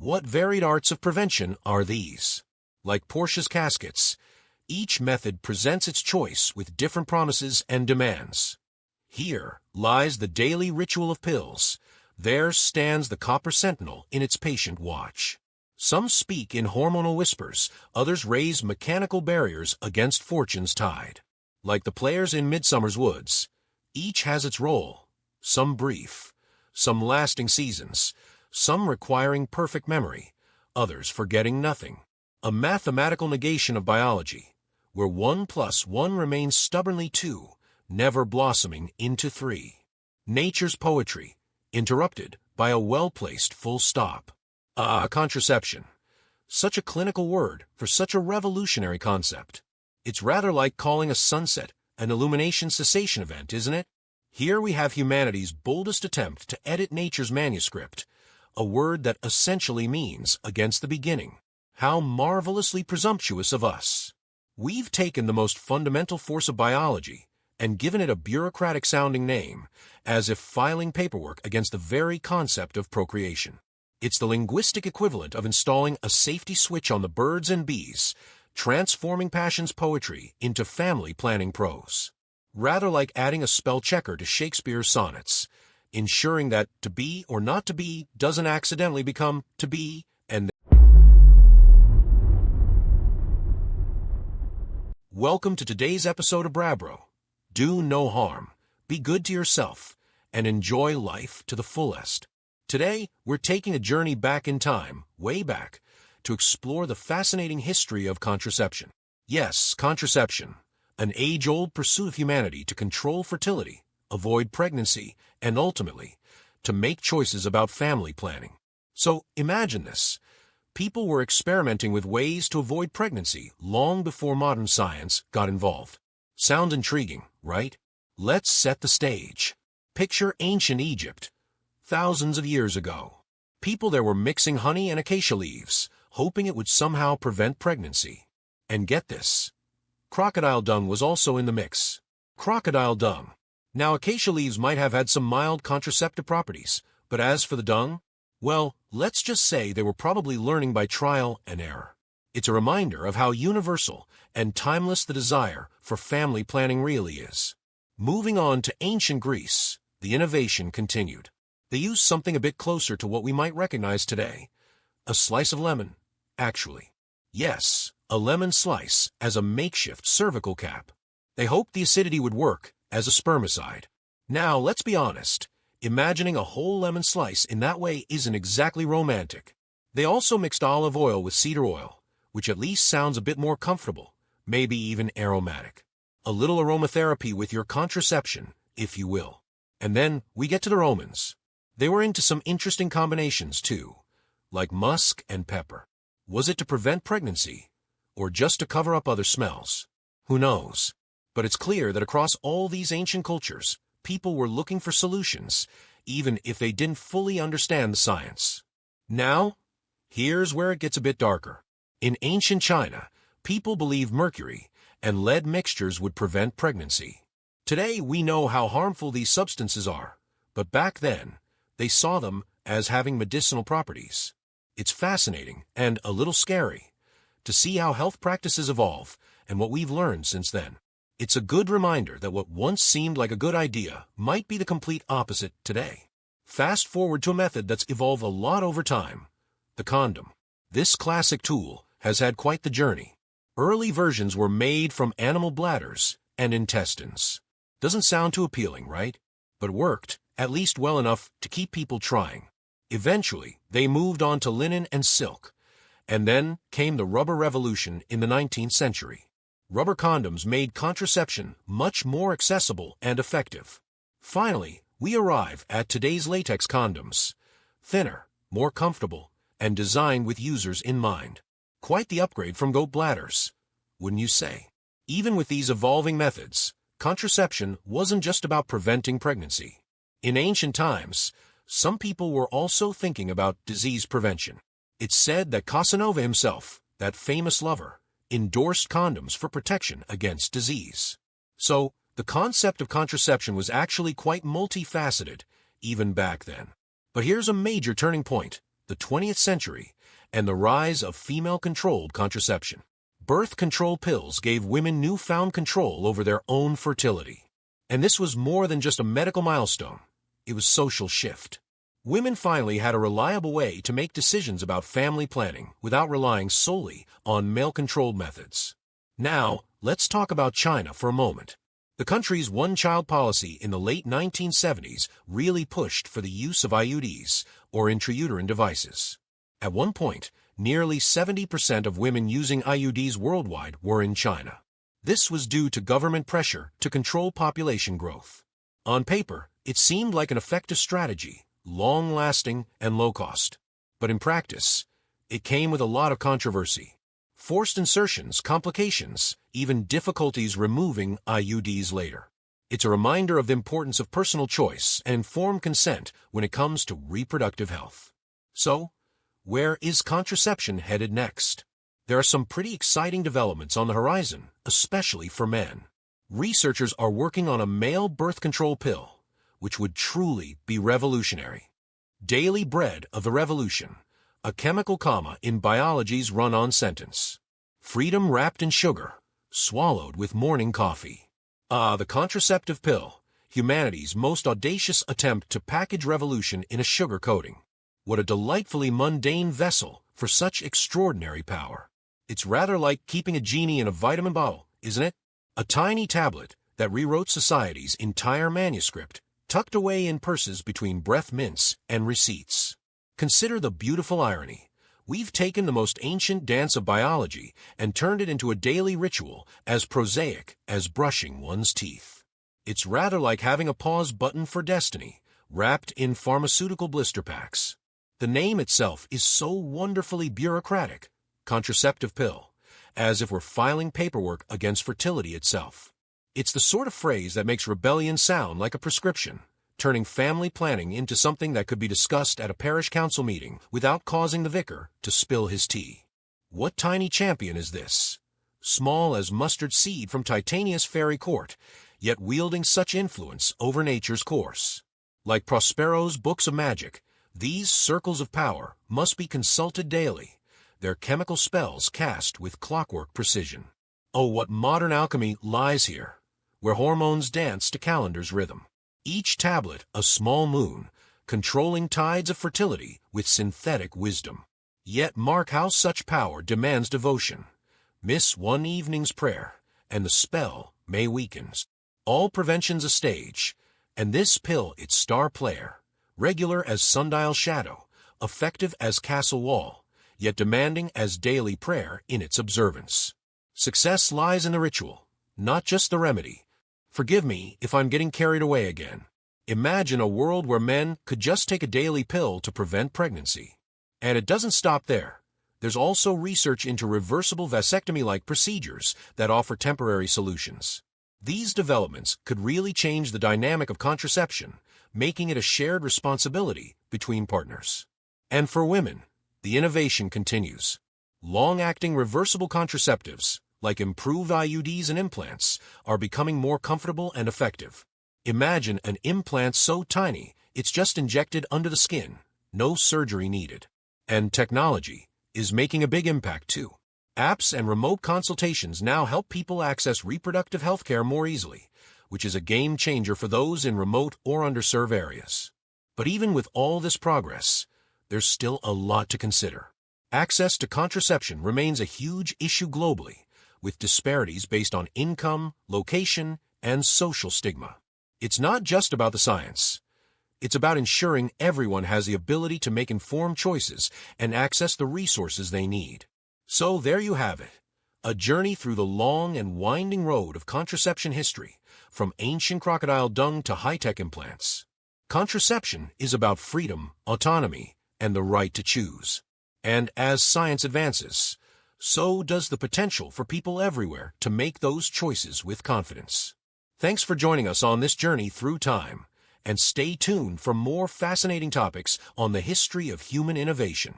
What varied arts of prevention are these? Like Portia's caskets, each method presents its choice with different promises and demands. Here lies the daily ritual of pills. There stands the copper sentinel in its patient watch. Some speak in hormonal whispers, others raise mechanical barriers against fortune's tide. Like the players in Midsummer's Woods, each has its role, some brief, some lasting seasons, some requiring perfect memory, others forgetting nothing. A mathematical negation of biology, where 1 + 1 remains stubbornly 2, never blossoming into 3. Nature's poetry, interrupted by a well-placed full stop. Contraception. Such a clinical word for such a revolutionary concept. It's rather like calling a sunset an illumination cessation event, isn't it? Here we have humanity's boldest attempt to edit nature's manuscript, a word that essentially means against the beginning. How marvelously presumptuous of us. We've taken the most fundamental force of biology and given it a bureaucratic-sounding name, as if filing paperwork against the very concept of procreation. It's the linguistic equivalent of installing a safety switch on the birds and bees, transforming passion's poetry into family planning prose. Rather like adding a spell checker to Shakespeare's sonnets, ensuring that to be or not to be doesn't accidentally become to be, and Welcome to today's episode of Brabro. Do no harm, be good to yourself, and enjoy life to the fullest. Today, we're taking a journey back in time, way back, to explore the fascinating history of contraception. Yes, contraception, an age-old pursuit of humanity to control fertility, avoid pregnancy, and ultimately, to make choices about family planning. So, imagine this. People were experimenting with ways to avoid pregnancy long before modern science got involved. Sounds intriguing, right? Let's set the stage. Picture ancient Egypt. Thousands of years ago. People there were mixing honey and acacia leaves, hoping it would somehow prevent pregnancy. And get this. Crocodile dung was also in the mix. Crocodile dung. Now, acacia leaves might have had some mild contraceptive properties, but as for the dung, well, let's just say they were probably learning by trial and error. It's a reminder of how universal and timeless the desire for family planning really is. Moving on to ancient Greece, the innovation continued. They used something a bit closer to what we might recognize today. A slice of lemon, actually. Yes, a lemon slice as a makeshift cervical cap. They hoped the acidity would work as a spermicide. Now, let's be honest. Imagining a whole lemon slice in that way isn't exactly romantic. They also mixed olive oil with cedar oil, which at least sounds a bit more comfortable, maybe even aromatic. A little aromatherapy with your contraception, if you will. And then we get to the Romans. They were into some interesting combinations too, like musk and pepper. Was it to prevent pregnancy, or just to cover up other smells? Who knows? But it's clear that across all these ancient cultures, people were looking for solutions, even if they didn't fully understand the science. Now, here's where it gets a bit darker. In ancient China, people believed mercury and lead mixtures would prevent pregnancy. Today, we know how harmful these substances are, but back then, they saw them as having medicinal properties. It's fascinating and a little scary to see how health practices evolve and what we've learned since then. It's a good reminder that what once seemed like a good idea might be the complete opposite today. Fast forward to a method that's evolved a lot over time, the condom. This classic tool has had quite the journey. Early versions were made from animal bladders and intestines. Doesn't sound too appealing, right? But worked, at least well enough to keep people trying. Eventually, they moved on to linen and silk, and then came the rubber revolution in the 19th century. Rubber condoms made contraception much more accessible and effective. Finally, we arrive at today's latex condoms. Thinner, more comfortable, and designed with users in mind. Quite the upgrade from goat bladders, wouldn't you say? Even with these evolving methods, contraception wasn't just about preventing pregnancy. In ancient times, some people were also thinking about disease prevention. It's said that Casanova himself, that famous lover, endorsed condoms for protection against disease. So, the concept of contraception was actually quite multifaceted, even back then. But here's a major turning point, the 20th century, and the rise of female-controlled contraception. Birth control pills gave women newfound control over their own fertility. And this was more than just a medical milestone. It was a social shift. Women finally had a reliable way to make decisions about family planning without relying solely on male-controlled methods. Now, let's talk about China for a moment. The country's one-child policy in the late 1970s really pushed for the use of IUDs, or intrauterine devices. At one point, nearly 70% of women using IUDs worldwide were in China. This was due to government pressure to control population growth. On paper, it seemed like an effective strategy, long-lasting and low-cost. But in practice, it came with a lot of controversy. Forced insertions, complications, even difficulties removing IUDs later. It's a reminder of the importance of personal choice and informed consent when it comes to reproductive health. So, where is contraception headed next? There are some pretty exciting developments on the horizon, especially for men. Researchers are working on a male birth control pill, which would truly be revolutionary. Daily bread of the revolution, a chemical comma in biology's run-on sentence. Freedom wrapped in sugar, swallowed with morning coffee. The contraceptive pill, humanity's most audacious attempt to package revolution in a sugar coating. What a delightfully mundane vessel for such extraordinary power. It's rather like keeping a genie in a vitamin bottle, isn't it? A tiny tablet that rewrote society's entire manuscript, tucked away in purses between breath mints and receipts. Consider the beautiful irony. We've taken the most ancient dance of biology and turned it into a daily ritual as prosaic as brushing one's teeth. It's rather like having a pause button for destiny, wrapped in pharmaceutical blister packs. The name itself is so wonderfully bureaucratic, contraceptive pill, as if we're filing paperwork against fertility itself. It's the sort of phrase that makes rebellion sound like a prescription, turning family planning into something that could be discussed at a parish council meeting without causing the vicar to spill his tea. What tiny champion is this? Small as mustard seed from Titania's fairy court, yet wielding such influence over nature's course. Like Prospero's books of magic, these circles of power must be consulted daily, their chemical spells cast with clockwork precision. Oh, what modern alchemy lies here, where hormones dance to calendar's rhythm. Each tablet a small moon, controlling tides of fertility with synthetic wisdom. Yet mark how such power demands devotion. Miss one evening's prayer, and the spell may weakens. All prevention's a stage, and this pill its star player. Regular as sundial shadow, effective as castle wall, yet demanding as daily prayer in its observance. Success lies in the ritual, not just the remedy. Forgive me if I'm getting carried away again. Imagine a world where men could just take a daily pill to prevent pregnancy. And it doesn't stop there. There's also research into reversible vasectomy-like procedures that offer temporary solutions. These developments could really change the dynamic of contraception, making it a shared responsibility between partners. And for women, the innovation continues. Long-acting reversible contraceptives, like improved IUDs and implants, are becoming more comfortable and effective. Imagine an implant so tiny, it's just injected under the skin, no surgery needed. And technology is making a big impact too. Apps and remote consultations now help people access reproductive health care more easily, which is a game changer for those in remote or underserved areas. But even with all this progress, there's still a lot to consider. Access to contraception remains a huge issue globally, with disparities based on income, location, and social stigma. It's not just about the science. It's about ensuring everyone has the ability to make informed choices and access the resources they need. So there you have it, a journey through the long and winding road of contraception history, from ancient crocodile dung to high-tech implants. Contraception is about freedom, autonomy, and the right to choose. And as science advances, so does the potential for people everywhere to make those choices with confidence. Thanks for joining us on this journey through time, and stay tuned for more fascinating topics on the history of human innovation.